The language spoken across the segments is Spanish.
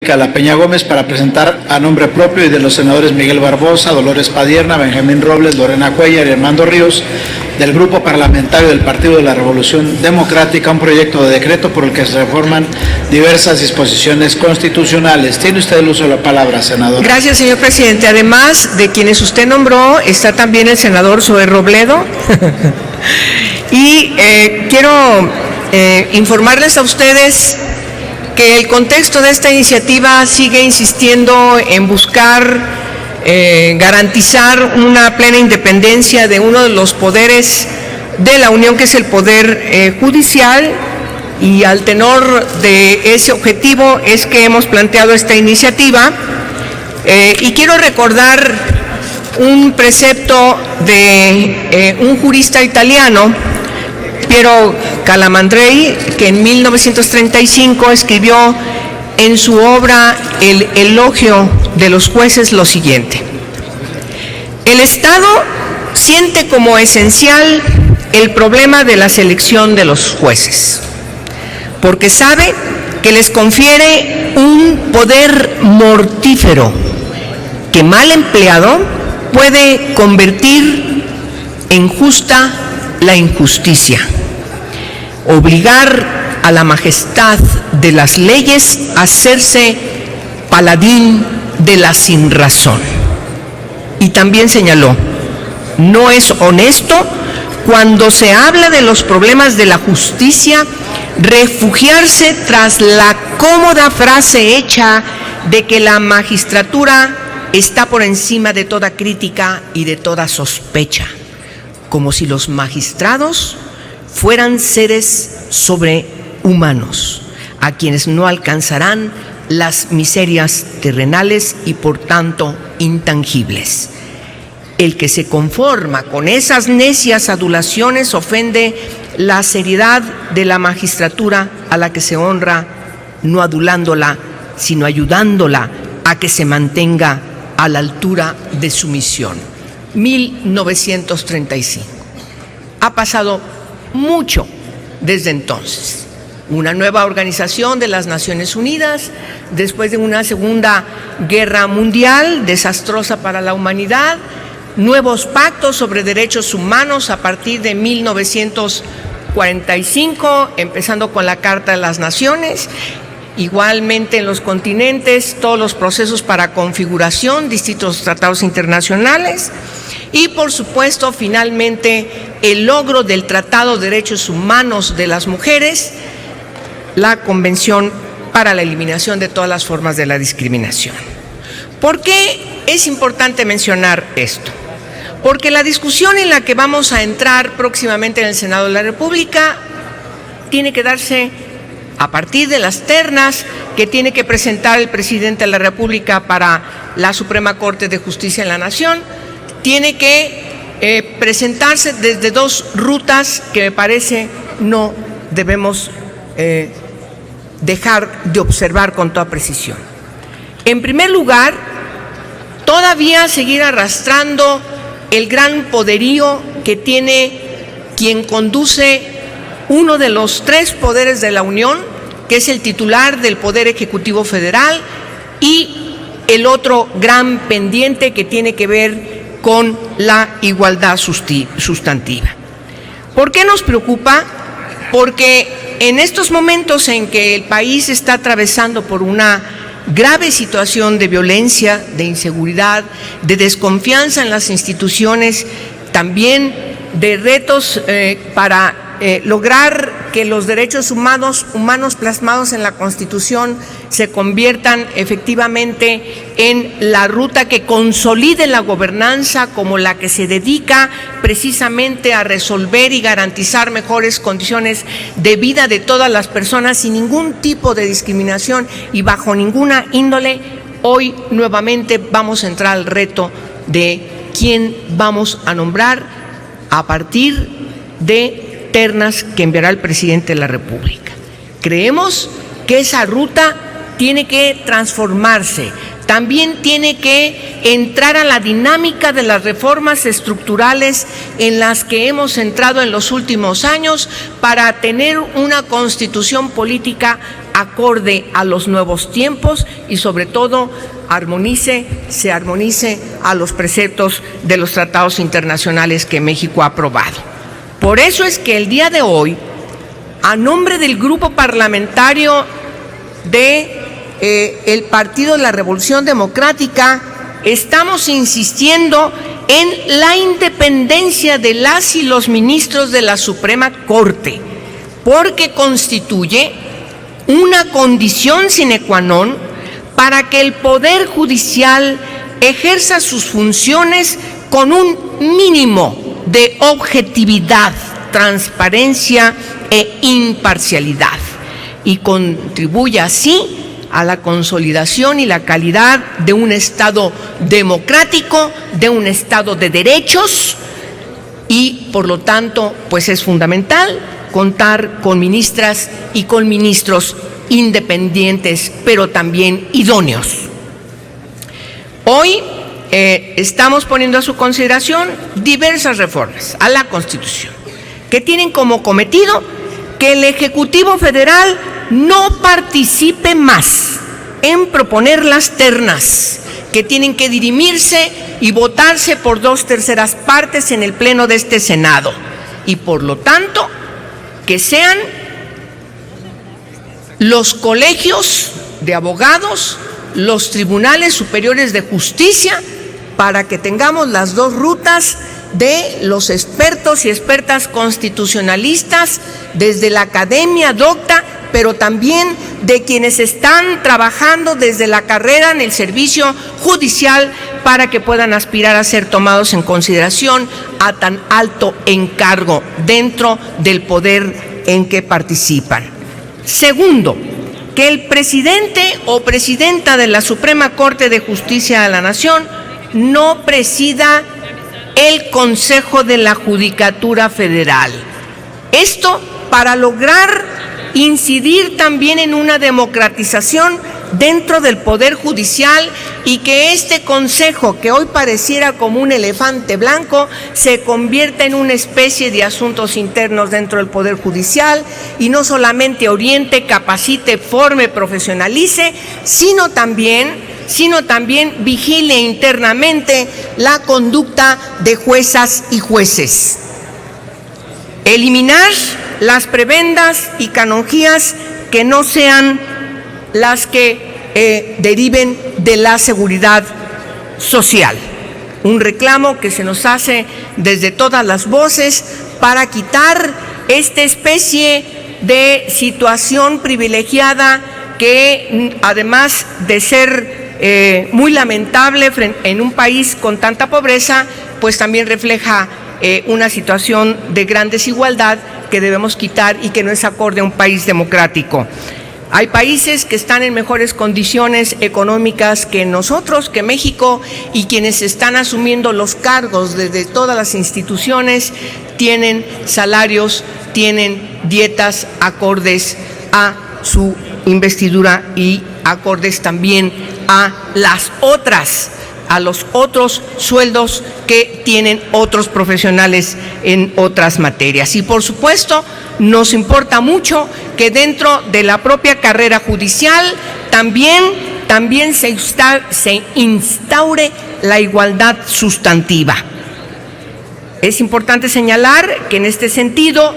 La Peña Gómez para presentar a nombre propio y de los senadores Miguel Barbosa, Dolores Padierna, Benjamín Robles, Lorena Cuellar y Armando Ríos, del Grupo Parlamentario del Partido de la Revolución Democrática, un proyecto de decreto por el que se reforman diversas disposiciones constitucionales. Tiene usted el uso de la palabra, senador. Gracias, señor presidente. Además de quienes usted nombró, está también el senador Zoé Robledo. Y quiero informarles a ustedes que el contexto de esta iniciativa sigue insistiendo en buscar garantizar una plena independencia de uno de los poderes de la Unión, que es el Poder Judicial, y al tenor de ese objetivo es que hemos planteado esta iniciativa. Y quiero recordar un precepto de un jurista italiano, Piero Calamandrei, que en 1935 escribió en su obra El elogio de los jueces lo siguiente: el Estado siente como esencial el problema de la selección de los jueces, porque sabe que les confiere un poder mortífero que, mal empleado, puede convertir en justa la injusticia, obligar a la majestad de las leyes a hacerse paladín de la sinrazón. Y también señaló: no es honesto, cuando se habla de los problemas de la justicia, refugiarse tras la cómoda frase hecha de que la magistratura está por encima de toda crítica y de toda sospecha, como si los magistrados fueran seres sobrehumanos, a quienes no alcanzarán las miserias terrenales y por tanto intangibles. El que se conforma con esas necias adulaciones ofende la seriedad de la magistratura, a la que se honra no adulándola, sino ayudándola a que se mantenga a la altura de su misión. 1935. Ha pasado mucho desde entonces. Una nueva organización de las Naciones Unidas, después de una Segunda Guerra Mundial desastrosa para la humanidad, nuevos pactos sobre derechos humanos a partir de 1945, empezando con la Carta de las Naciones. Igualmente en los continentes, todos los procesos para configuración, distintos tratados internacionales y, por supuesto, finalmente, el logro del Tratado de Derechos Humanos de las Mujeres, la Convención para la Eliminación de todas las formas de la discriminación. ¿Por qué es importante mencionar esto? Porque la discusión en la que vamos a entrar próximamente en el Senado de la República tiene que darse a partir de las ternas que tiene que presentar el presidente de la República para la Suprema Corte de Justicia de la Nación. Tiene que presentarse desde dos rutas que me parece no debemos dejar de observar con toda precisión. En primer lugar, todavía seguir arrastrando el gran poderío que tiene quien conduce uno de los tres poderes de la Unión, que es el titular del Poder Ejecutivo Federal, y el otro gran pendiente que tiene que ver con la igualdad sustantiva. ¿Por qué nos preocupa? Porque en estos momentos en que el país está atravesando por una grave situación de violencia, de inseguridad, de desconfianza en las instituciones, también de retos para lograr que los derechos humanos plasmados en la Constitución se conviertan efectivamente en la ruta que consolide la gobernanza como la que se dedica precisamente a resolver y garantizar mejores condiciones de vida de todas las personas sin ningún tipo de discriminación y bajo ninguna índole. Hoy nuevamente vamos a entrar al reto de quién vamos a nombrar a partir de ternas que enviará el presidente de la República. Creemos que esa ruta tiene que transformarse, también tiene que entrar a la dinámica de las reformas estructurales en las que hemos entrado en los últimos años para tener una constitución política acorde a los nuevos tiempos y sobre todo se armonice a los preceptos de los tratados internacionales que México ha aprobado. Por eso es que el día de hoy, a nombre del Grupo Parlamentario el Partido de la Revolución Democrática, estamos insistiendo en la independencia de las y los ministros de la Suprema Corte, porque constituye una condición sine qua non para que el Poder Judicial ejerza sus funciones con un mínimo de objetividad, transparencia e imparcialidad, y contribuye así a la consolidación y la calidad de un Estado democrático, de un Estado de derechos, y por lo tanto, pues es fundamental contar con ministras y con ministros independientes, pero también idóneos. Hoy estamos poniendo a su consideración diversas reformas a la Constitución que tienen como cometido que el Ejecutivo Federal no participe más en proponer las ternas que tienen que dirimirse y votarse por 2/3 partes en el Pleno de este Senado, y por lo tanto que sean los colegios de abogados, los tribunales superiores de justicia, para que tengamos las dos rutas de los expertos y expertas constitucionalistas, desde la academia docta, pero también de quienes están trabajando desde la carrera en el servicio judicial, para que puedan aspirar a ser tomados en consideración a tan alto encargo dentro del poder en que participan. Segundo, que el presidente o presidenta de la Suprema Corte de Justicia de la Nación no presida el Consejo de la Judicatura Federal. Esto para lograr incidir también en una democratización dentro del Poder Judicial, y que este Consejo, que hoy pareciera como un elefante blanco, se convierta en una especie de asuntos internos dentro del Poder Judicial, y no solamente oriente, capacite, forme, profesionalice, sino también vigile internamente la conducta de juezas y jueces. Eliminar las prebendas y canonjías que no sean las que deriven de la seguridad social. Un reclamo que se nos hace desde todas las voces para quitar esta especie de situación privilegiada que, además de ser muy lamentable en un país con tanta pobreza, pues también refleja una situación de gran desigualdad que debemos quitar y que no es acorde a un país democrático. Hay países que están en mejores condiciones económicas que nosotros, que México, y quienes están asumiendo los cargos desde todas las instituciones tienen salarios, tienen dietas acordes a su investidura y acordes también a los otros sueldos que tienen otros profesionales en otras materias. Y por supuesto, nos importa mucho que dentro de la propia carrera judicial también se instaure la igualdad sustantiva. Es importante señalar que en este sentido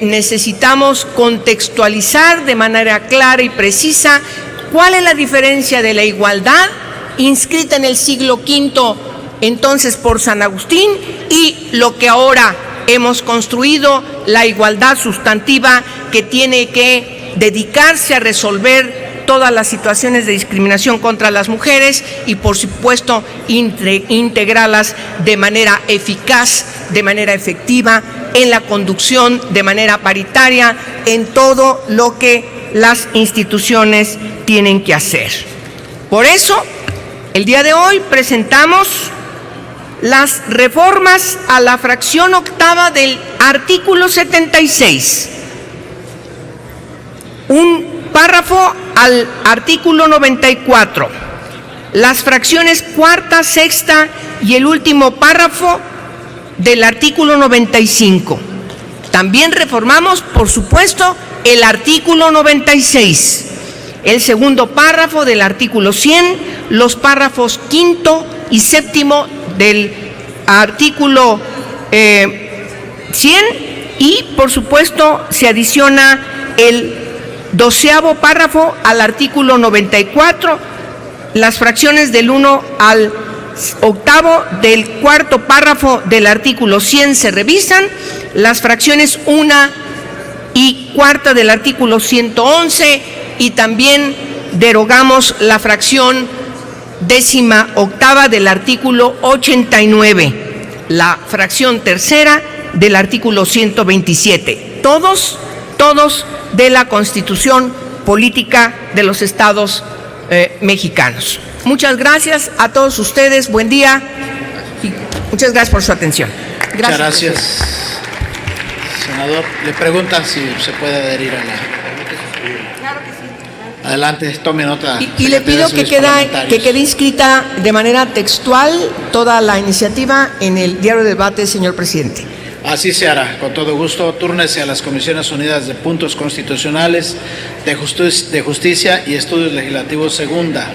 necesitamos contextualizar de manera clara y precisa cuál es la diferencia de la igualdad inscrita en el siglo V entonces por San Agustín y lo que ahora hemos construido, la igualdad sustantiva, que tiene que dedicarse a resolver todas las situaciones de discriminación contra las mujeres y, por supuesto, integrarlas de manera eficaz, de manera efectiva, en la conducción de manera paritaria, en todo lo que las instituciones tienen que hacer. Por eso, el día de hoy presentamos las reformas a la fracción octava del artículo 76, un párrafo al artículo 94, las fracciones cuarta, sexta y el último párrafo del artículo 95. También reformamos, por supuesto, el artículo 96, el segundo párrafo del artículo 100, los párrafos quinto y séptimo del artículo 100 y, por supuesto, se adiciona el 12º párrafo al artículo 94, las fracciones del 1 al 8º del 4º párrafo del artículo 100 se revisan, las fracciones 1 y 4 del artículo 111 y también derogamos la fracción 18ª del artículo 89, la fracción 3ª del artículo 127, todos de la Constitución Política de los Estados mexicanos. Muchas gracias a todos ustedes, buen día y muchas gracias por su atención. Muchas gracias. Senador, le preguntan si se puede adherir a la... Claro que sí. Adelante, tome nota. Y le pido que quede inscrita de manera textual toda la iniciativa en el diario de debate, señor presidente. Así se hará, con todo gusto. Túrnese a las Comisiones Unidas de Puntos Constitucionales, de Justicia y Estudios Legislativos Segunda.